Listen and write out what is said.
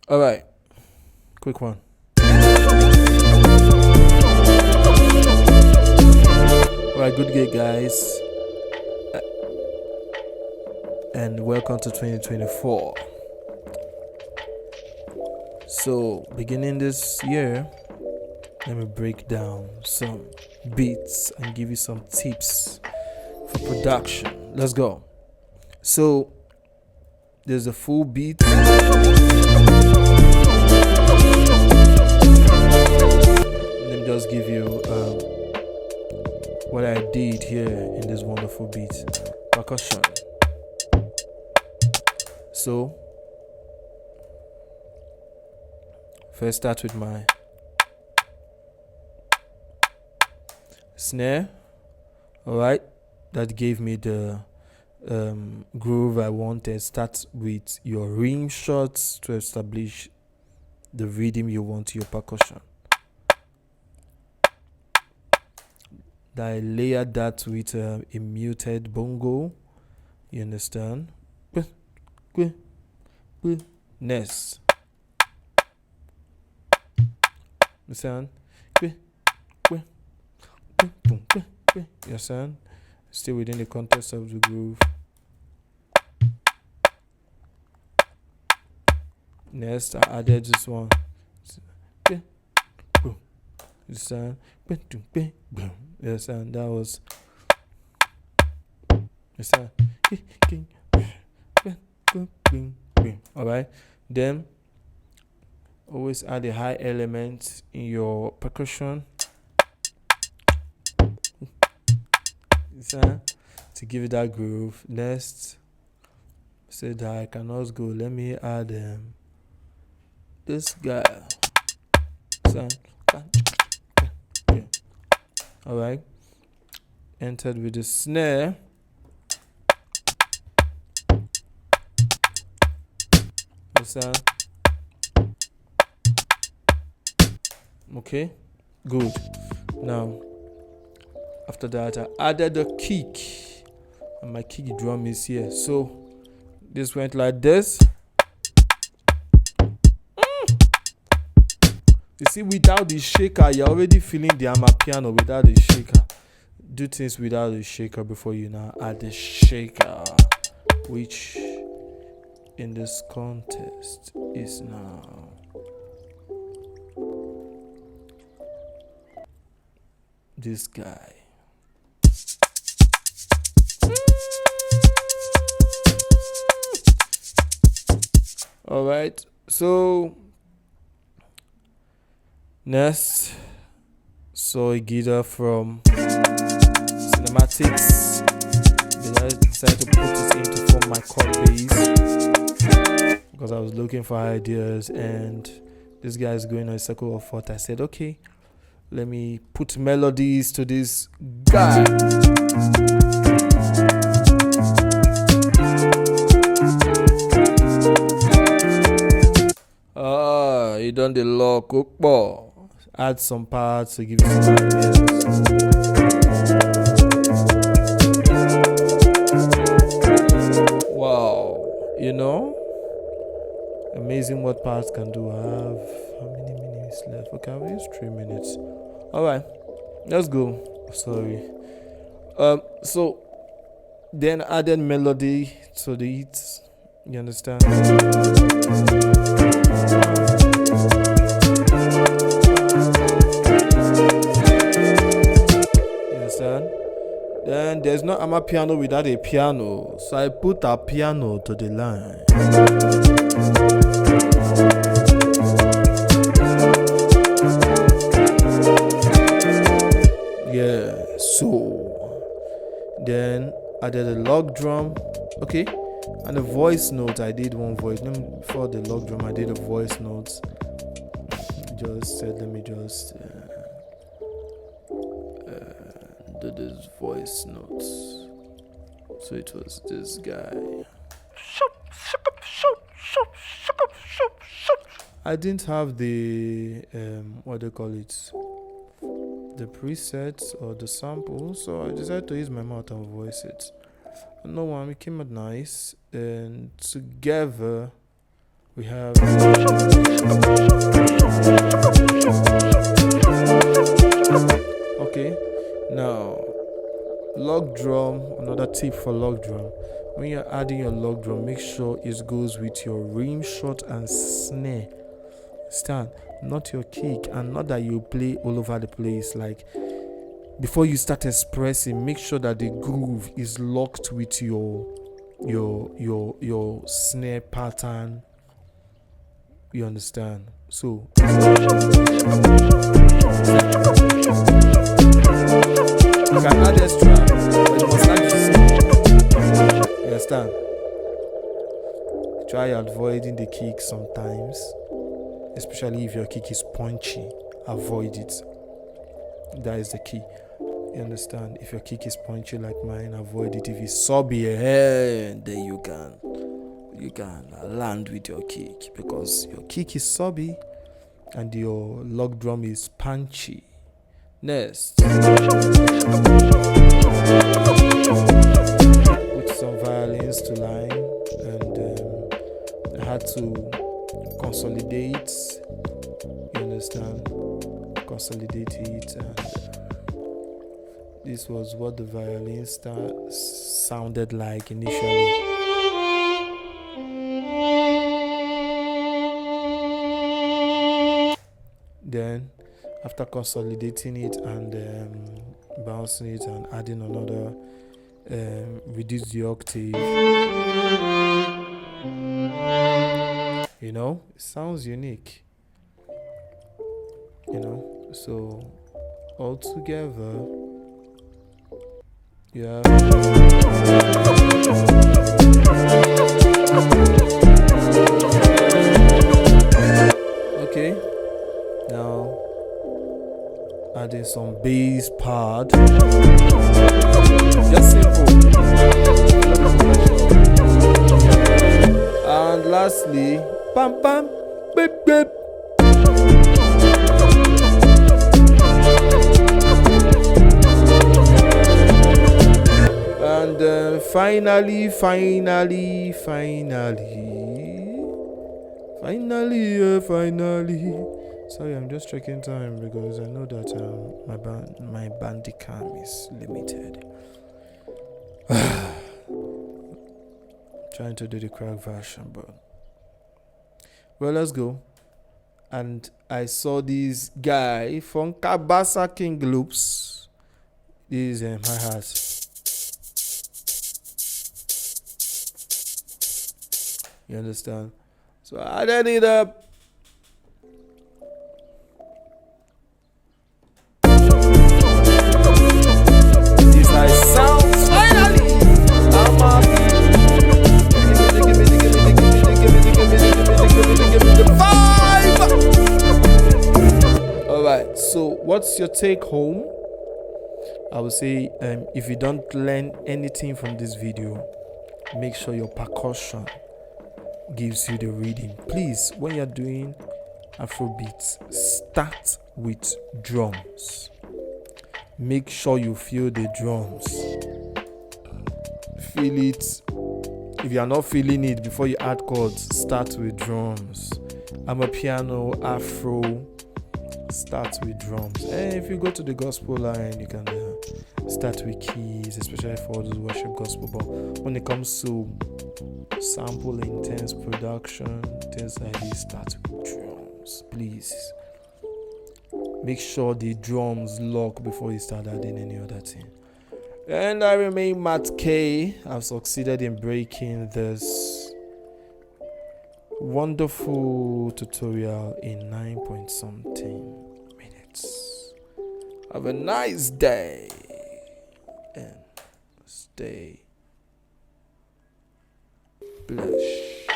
All right, quick one. All right, good day, guys, and welcome to 2024. So, beginning this year, let me break down some beats and give you some tips for production. Let's go. So, there's a full beat. Let me just give you what I did here in this wonderful beat. Percussion. So, first start with my snare. Alright, that gave me the groove I wanted. Start with your rim shots to establish the rhythm you want to your percussion. I layered that with a muted bongo. You understand? Next. Understand? You understand? Still within the context of the groove. Next, I added this one. Understand? Understand? That was. Understand? Alright. Then, always add a high element in your percussion. To give it that groove. Next, say that I can also go. Let me add this guy. Alright. Entered with the snare. Okay, good. Now, after that, I added a kick, and my kick drum is here. So, this went like this. You see, without the shaker, you're already feeling the amapiano without the shaker. Do things without the shaker before you now add the shaker, which in this contest is now this guy. All right, so next, so a guitar from Cinematics. Then I decided to put it in to form my chord base because I was looking for ideas, and this guy is going on a circle of fourth. I said, okay, let me put melodies to this guy. You done the lock up. Add some parts to give you some ideas. Wow, you know, amazing what parts can do. I have how many minutes left? Okay, I've used 3 minutes. All right, let's go. Sorry. So then added melody to the hits. You understand? Then there's no amapiano without a piano, so I put a piano to the line. Yeah, so then added a log drum, okay, and a voice note. I did one voice. Before the log drum, I did a voice note. Just said, let me just do this voice notes. So it was this guy. I didn't have the what do you call it, the presets or the samples, so I decided to use my mouth and voice it. No one, it came out nice, and together We have okay. Now log drum. Another tip for log drum: when you're adding your log drum, make sure it goes with your rim shot and snare. Stand, not your kick, and not that you play all over the place. Like, before you start expressing, make sure that the groove is locked with your snare pattern. You understand? So you can add extra, but you must add the same. You understand? Try avoiding the kick sometimes, especially if your kick is punchy. Avoid it. That is the key. You understand? If your kick is punchy like mine, avoid it. If it's sobby, then you can land with your kick, because your kick is sobby and your log drum is punchy. Next, put some violins to line, and I had to consolidate. You understand? Consolidate it, and this was what the violin sounded like initially. Then, after consolidating it and bouncing it and adding another, reduce the octave. You know, it sounds unique. You know, so all together, yeah. Okay. Now, adding some bass part. Just simple. And lastly, pam pam, beep beep. And finally, sorry, I'm just checking time because I know that my Bandicam is limited. Trying to do the crack version, but well, let's go. And I saw this guy from Kabasa King Loops. This is hi-hat. You understand? So I added it up. This nice sounds finally. Give me the vibe. Alright, so what's your take home? I would say if you don't learn anything from this video, make sure your percussion gives you the reading. Please, when you're doing Afrobeats, start with drums. Make sure you feel the drums. Feel it. If you are not feeling it before you add chords, start with drums. Amapiano, Afro, start with drums. And if you go to the gospel line, you can start with keys, especially for those worship gospel. But when it comes to sample intense production, things like this, start with drums. Please make sure the drums lock before you start adding any other thing. And I remain Matt K. I've succeeded in breaking this wonderful tutorial in 9-point-something minutes. Have a nice day and stay blessed.